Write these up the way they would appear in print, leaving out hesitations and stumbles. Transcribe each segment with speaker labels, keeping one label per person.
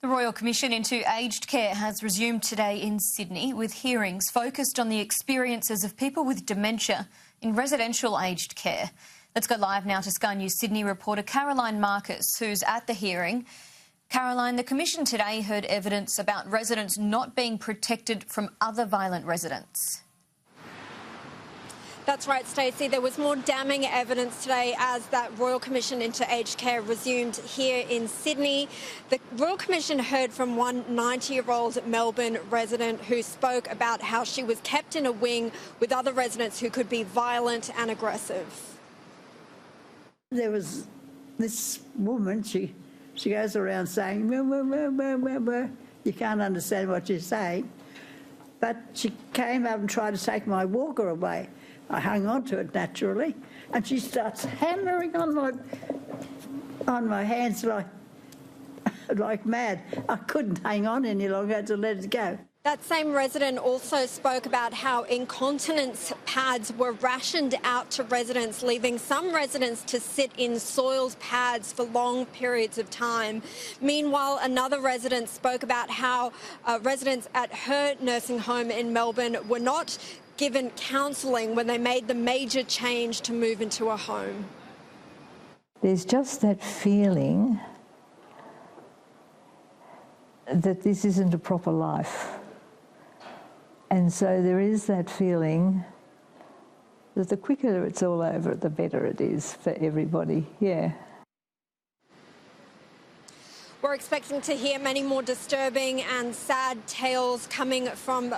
Speaker 1: The Royal Commission into Aged Care has resumed today in Sydney with hearings focused on the experiences of people with dementia in residential aged care. Let's go live now to Sky News Sydney reporter Caroline Marcus, who's at the hearing. Caroline, the Commission today heard evidence about residents not being protected from other violent residents.
Speaker 2: That's right, Stacey. There was more damning evidence today as that Royal Commission into Aged Care resumed here in Sydney. The Royal Commission heard from one 90-year-old Melbourne resident who spoke about how she was kept in a wing with other residents who could be violent and aggressive.
Speaker 3: There was this woman, she goes around saying, you can't understand what she's saying. But she came up and tried to take my walker away. I hung on to it naturally, and she starts hammering on my hands like mad. I couldn't hang on any longer, I had to let it go.
Speaker 2: That same resident also spoke about how incontinence pads were rationed out to residents, leaving some residents to sit in soiled pads for long periods of time. Meanwhile, another resident spoke about how residents at her nursing home in Melbourne were not given counselling when they made the major change to move into a home.
Speaker 4: There's just that feeling that this isn't a proper life. And so there is that feeling that the quicker it's all over, the better it is for everybody, yeah.
Speaker 2: We're expecting to hear many more disturbing and sad tales coming from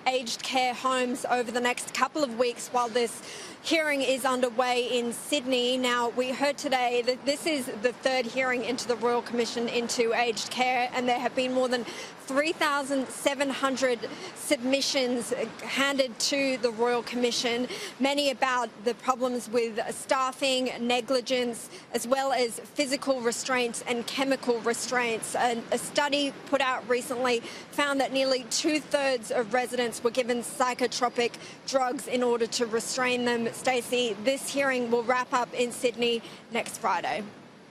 Speaker 2: aged care homes over the next couple of weeks while this hearing is underway in Sydney. Now, we heard today that this is the third hearing into the Royal Commission into Aged Care, and there have been more than 3,700 submissions handed to the Royal Commission, many about the problems with staffing, negligence, as well as physical restraints and chemical restraints. A study put out recently found that nearly 2/3 of residents were given psychotropic drugs in order to restrain them. Stacey, this hearing will wrap up in Sydney next Friday.